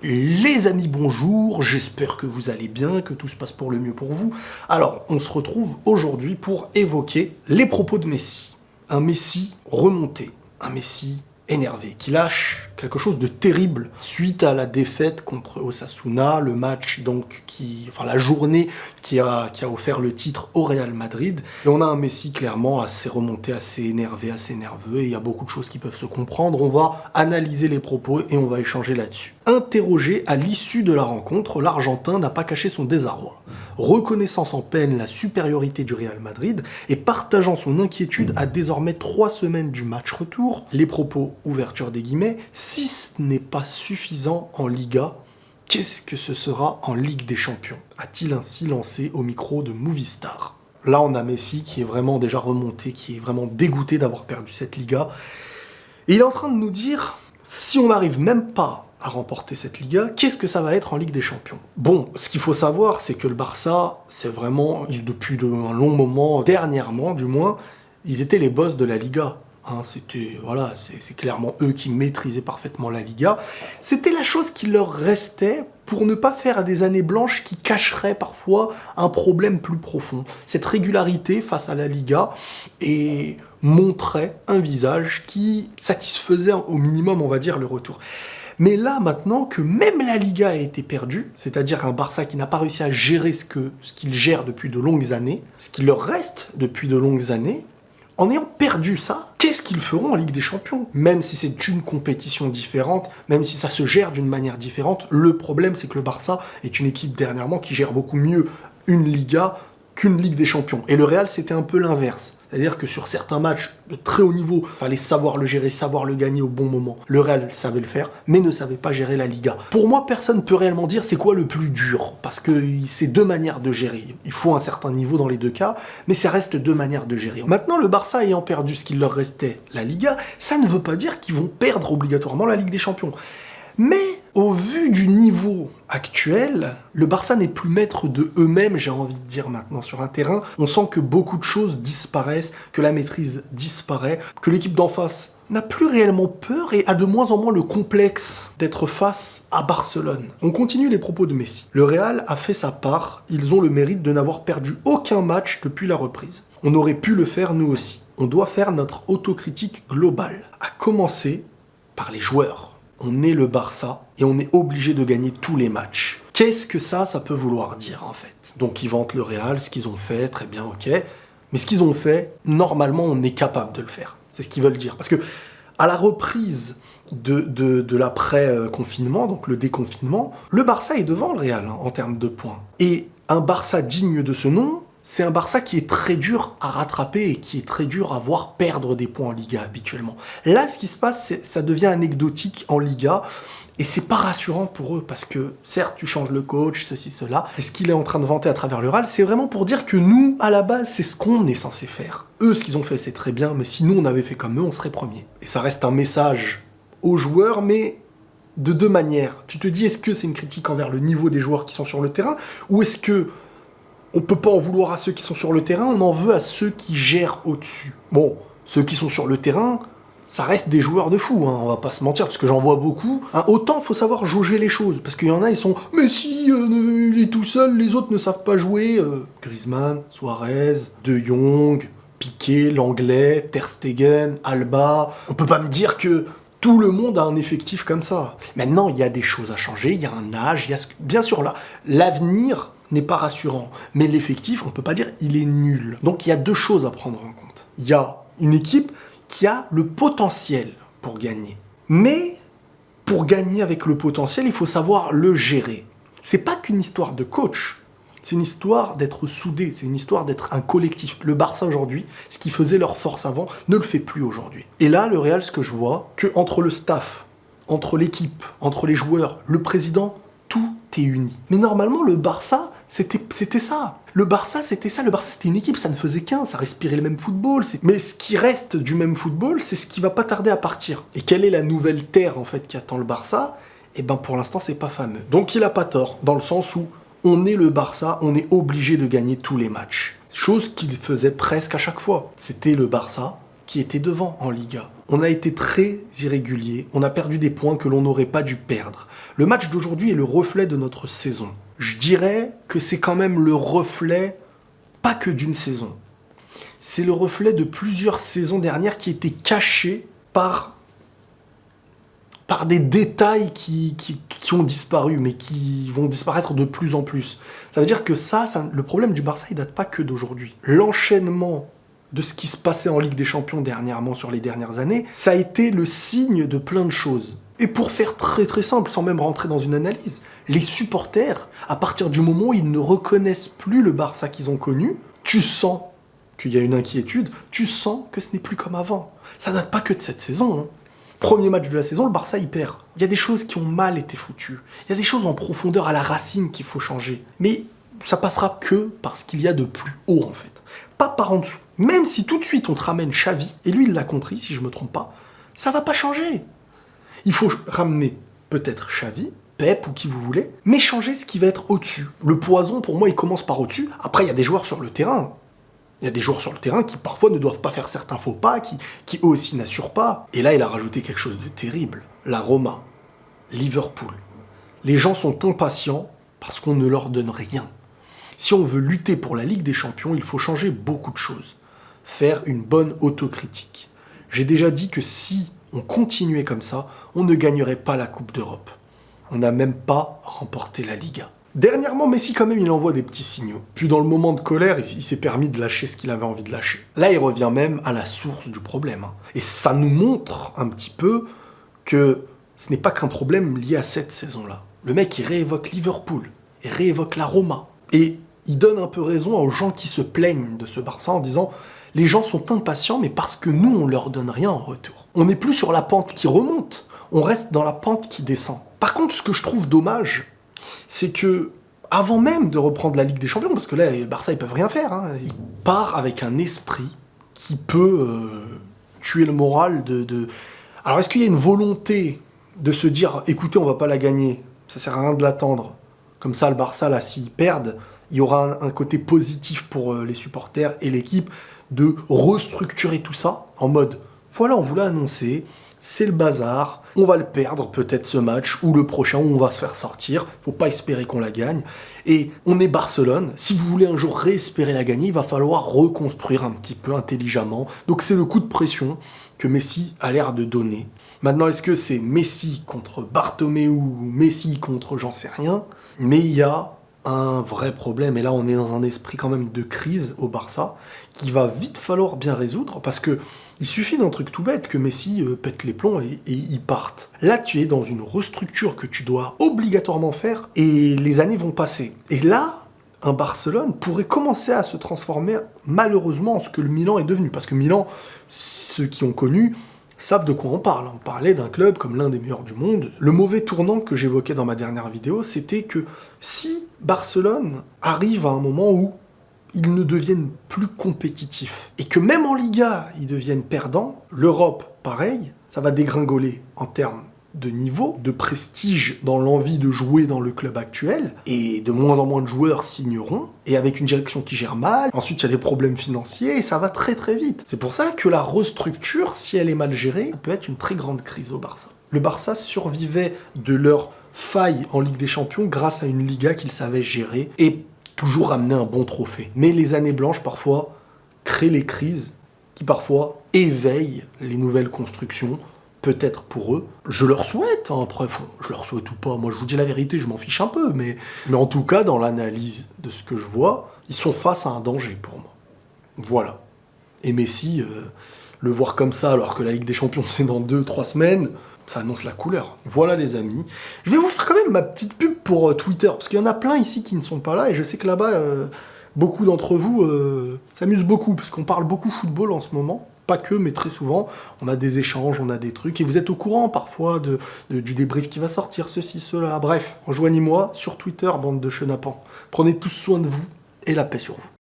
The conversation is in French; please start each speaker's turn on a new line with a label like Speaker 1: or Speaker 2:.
Speaker 1: Les amis, bonjour, j'espère que vous allez bien, que tout se passe pour le mieux pour vous. Alors, on se retrouve aujourd'hui pour évoquer les propos de Messi. Un Messi remonté, un Messi énervé, qui lâche quelque chose de terrible suite à la défaite contre Osasuna, le match la journée qui a offert le titre au Real Madrid. Et on a un Messi clairement assez remonté, assez énervé, assez nerveux, et il y a beaucoup de choses qui peuvent se comprendre. On va analyser les propos et on va échanger là-dessus. Interrogé à l'issue de la rencontre, l'Argentin n'a pas caché son désarroi. Reconnaissant sans peine la supériorité du Real Madrid et partageant son inquiétude à désormais 3 semaines du match retour, les propos, ouverture des guillemets, si ce n'est pas suffisant en Liga, qu'est-ce que ce sera en Ligue des Champions ? A-t-il ainsi lancé au micro de Movistar ? Là, on a Messi qui est vraiment déjà remonté, qui est vraiment dégoûté d'avoir perdu cette Liga. Et il est en train de nous dire, si on n'arrive même pas à remporter cette Liga, qu'est-ce que ça va être en Ligue des Champions ? Bon, ce qu'il faut savoir, c'est que le Barça, c'est vraiment, depuis un long moment, dernièrement du moins, ils étaient les boss de la Liga. C'est clairement eux qui maîtrisaient parfaitement la Liga. C'était la chose qui leur restait pour ne pas faire des années blanches qui cacheraient parfois un problème plus profond. Cette régularité face à la Liga et montrait un visage qui satisfaisait au minimum, on va dire, le retour. Mais là, maintenant que même la Liga a été perdue, c'est-à-dire un Barça qui n'a pas réussi à gérer ce qu'il gère depuis de longues années, ce qui leur reste depuis de longues années, en ayant perdu ça, qu'est-ce qu'ils feront en Ligue des Champions ? Même si c'est une compétition différente, même si ça se gère d'une manière différente, le problème c'est que le Barça est une équipe dernièrement qui gère beaucoup mieux une Liga qu'une Ligue des Champions. Et le Real, c'était un peu l'inverse. C'est-à-dire que sur certains matchs de très haut niveau, il fallait savoir le gérer, savoir le gagner au bon moment. Le Real savait le faire, mais ne savait pas gérer la Liga. Pour moi, personne ne peut réellement dire c'est quoi le plus dur, parce que c'est deux manières de gérer. Il faut un certain niveau dans les deux cas, mais ça reste deux manières de gérer. Maintenant, le Barça ayant perdu ce qu'il leur restait, la Liga, ça ne veut pas dire qu'ils vont perdre obligatoirement la Ligue des Champions. Mais au vu du niveau actuel, le Barça n'est plus maître de eux-mêmes, j'ai envie de dire maintenant, sur un terrain. On sent que beaucoup de choses disparaissent, que la maîtrise disparaît, que l'équipe d'en face n'a plus réellement peur et a de moins en moins le complexe d'être face à Barcelone. On continue les propos de Messi. Le Real a fait sa part, ils ont le mérite de n'avoir perdu aucun match depuis la reprise. On aurait pu le faire nous aussi. On doit faire notre autocritique globale, à commencer par les joueurs. On est le Barça et on est obligé de gagner tous les matchs. Qu'est-ce que ça peut vouloir dire en fait ? Donc ils vantent le Real, ce qu'ils ont fait, très bien, ok. Mais ce qu'ils ont fait, normalement on est capable de le faire. C'est ce qu'ils veulent dire. Parce que à la reprise de l'après-confinement, donc le déconfinement, le Barça est devant le Real en termes de points. Et un Barça digne de ce nom, c'est un Barça qui est très dur à rattraper et qui est très dur à voir perdre des points en Liga habituellement. Là, ce qui se passe, ça devient anecdotique en Liga et c'est pas rassurant pour eux parce que certes, tu changes le coach, ceci, cela. Et ce qu'il est en train de vanter à travers le Real, c'est vraiment pour dire que nous, à la base, c'est ce qu'on est censé faire. Eux, ce qu'ils ont fait, c'est très bien, mais si nous, on avait fait comme eux, on serait premiers. Et ça reste un message aux joueurs, mais de deux manières. Tu te dis, est-ce que c'est une critique envers le niveau des joueurs qui sont sur le terrain ou est-ce que on peut pas en vouloir à ceux qui sont sur le terrain, on en veut à ceux qui gèrent au-dessus. Bon, ceux qui sont sur le terrain, ça reste des joueurs de fou, on va pas se mentir, parce que j'en vois beaucoup. Autant faut savoir jauger les choses, parce qu'il y en a, ils sont « Mais si, il est tout seul, les autres ne savent pas jouer. » Griezmann, Suarez, De Jong, Piqué, Langlais, Ter Stegen, Alba... On peut pas me dire que tout le monde a un effectif comme ça. Maintenant, il y a des choses à changer, il y a un âge, bien sûr, là, l'avenir n'est pas rassurant. Mais l'effectif, on ne peut pas dire il est nul. Donc il y a deux choses à prendre en compte. Il y a une équipe qui a le potentiel pour gagner. Mais pour gagner avec le potentiel, il faut savoir le gérer. C'est pas qu'une histoire de coach. C'est une histoire d'être soudé, c'est une histoire d'être un collectif. Le Barça aujourd'hui, ce qui faisait leur force avant, ne le fait plus aujourd'hui. Et là, le Real, ce que je vois, que entre le staff, entre l'équipe, entre les joueurs, le président, tout est uni. Mais normalement, le Barça, c'était ça. Le Barça, c'était ça. Le Barça, c'était une équipe, ça ne faisait qu'un, ça respirait le même football. Mais ce qui reste du même football, c'est ce qui va pas tarder à partir. Et quelle est la nouvelle terre, en fait, qui attend le Barça ? Eh ben, pour l'instant, c'est pas fameux. Donc, il a pas tort, dans le sens où on est le Barça, on est obligé de gagner tous les matchs. Chose qu'il faisait presque à chaque fois. C'était le Barça qui était devant en Liga. On a été très irrégulier, on a perdu des points que l'on n'aurait pas dû perdre. Le match d'aujourd'hui est le reflet de notre saison. Je dirais que c'est quand même le reflet, pas que d'une saison. C'est le reflet de plusieurs saisons dernières qui étaient cachées par des détails qui ont disparu, mais qui vont disparaître de plus en plus. Ça veut dire que le problème du Barça, il date pas que d'aujourd'hui. L'enchaînement de ce qui se passait en Ligue des Champions dernièrement, sur les dernières années, ça a été le signe de plein de choses. Et pour faire très très simple, sans même rentrer dans une analyse, les supporters, à partir du moment où ils ne reconnaissent plus le Barça qu'ils ont connu, tu sens qu'il y a une inquiétude, tu sens que ce n'est plus comme avant. Ça date pas que de cette saison, hein. Premier match de la saison, le Barça il perd. Il y a des choses qui ont mal été foutues. Il y a des choses en profondeur à la racine qu'il faut changer. Mais ça passera que parce qu'il y a de plus haut en fait. Pas par en dessous. Même si tout de suite on te ramène Xavi, et lui il l'a compris si je me trompe pas, ça va pas changer. Il faut ramener peut-être Xavi, Pep ou qui vous voulez, mais changer ce qui va être au-dessus. Le poison pour moi il commence par au-dessus. Après il y a des joueurs sur le terrain. Il y a des joueurs sur le terrain qui parfois ne doivent pas faire certains faux pas, qui eux aussi n'assurent pas. Et là, il a rajouté quelque chose de terrible. La Roma, Liverpool. Les gens sont impatients parce qu'on ne leur donne rien. Si on veut lutter pour la Ligue des Champions, il faut changer beaucoup de choses. Faire une bonne autocritique. J'ai déjà dit que si on continuait comme ça, on ne gagnerait pas la Coupe d'Europe. On n'a même pas remporté la Liga. Dernièrement, Messi, quand même, il envoie des petits signaux. Puis dans le moment de colère, il s'est permis de lâcher ce qu'il avait envie de lâcher. Là, il revient même à la source du problème. Et ça nous montre un petit peu que ce n'est pas qu'un problème lié à cette saison-là. Le mec, il réévoque Liverpool, il réévoque la Roma. Et il donne un peu raison aux gens qui se plaignent de ce Barça en disant « Les gens sont impatients, mais parce que nous, on leur donne rien en retour. » On n'est plus sur la pente qui remonte, on reste dans la pente qui descend. Par contre, ce que je trouve dommage, c'est que, avant même de reprendre la Ligue des Champions, parce que là, le Barça, ils peuvent rien faire, hein, il part avec un esprit qui peut tuer le moral de... Alors, est-ce qu'il y a une volonté de se dire, écoutez, on va pas la gagner, ça sert à rien de l'attendre. Comme ça, le Barça, là, s'ils perdent, il y aura un côté positif pour les supporters et l'équipe de restructurer tout ça en mode, voilà, on vous l'a annoncé, c'est le bazar, on va le perdre peut-être ce match, ou le prochain où on va se faire sortir, faut pas espérer qu'on la gagne, et on est Barcelone, si vous voulez un jour réespérer la gagner, il va falloir reconstruire un petit peu intelligemment, donc c'est le coup de pression que Messi a l'air de donner. Maintenant, est-ce que c'est Messi contre Bartomeu ou Messi contre j'en sais rien, mais il y a un vrai problème, et là on est dans un esprit quand même de crise au Barça, qu'il va vite falloir bien résoudre, parce que il suffit d'un truc tout bête, que Messi pète les plombs et il parte. Là, tu es dans une restructure que tu dois obligatoirement faire, et les années vont passer. Et là, un Barcelone pourrait commencer à se transformer, malheureusement, en ce que le Milan est devenu. Parce que Milan, ceux qui ont connu, savent de quoi on parle. On parlait d'un club comme l'un des meilleurs du monde. Le mauvais tournant que j'évoquais dans ma dernière vidéo, c'était que si Barcelone arrive à un moment où ils ne deviennent plus compétitifs, et que même en Liga, ils deviennent perdants, l'Europe, pareil, ça va dégringoler en termes de niveau, de prestige dans l'envie de jouer dans le club actuel, et de moins en moins de joueurs signeront, et avec une direction qui gère mal, ensuite il y a des problèmes financiers, et ça va très très vite. C'est pour ça que la restructure, si elle est mal gérée, ça peut être une très grande crise au Barça. Le Barça survivait de leur faille en Ligue des Champions grâce à une Liga qu'ils savaient gérer, et toujours ramener un bon trophée. Mais les années blanches, parfois, créent les crises qui, parfois, éveillent les nouvelles constructions, peut-être pour eux. Je leur souhaite, hein, après, je leur souhaite ou pas, moi je vous dis la vérité, je m'en fiche un peu, mais en tout cas, dans l'analyse de ce que je vois, ils sont face à un danger pour moi. Voilà. Et Messi, le voir comme ça, alors que la Ligue des Champions, c'est dans 2-3 semaines... ça annonce la couleur. Voilà les amis. Je vais vous faire quand même ma petite pub pour Twitter, parce qu'il y en a plein ici qui ne sont pas là, et je sais que là-bas, beaucoup d'entre vous s'amusent beaucoup, parce qu'on parle beaucoup football en ce moment. Pas que, mais très souvent. On a des échanges, on a des trucs, et vous êtes au courant parfois du débrief qui va sortir, ceci, cela. Bref, rejoignez-moi sur Twitter, bande de chenapans. Prenez tous soin de vous, et la paix sur vous.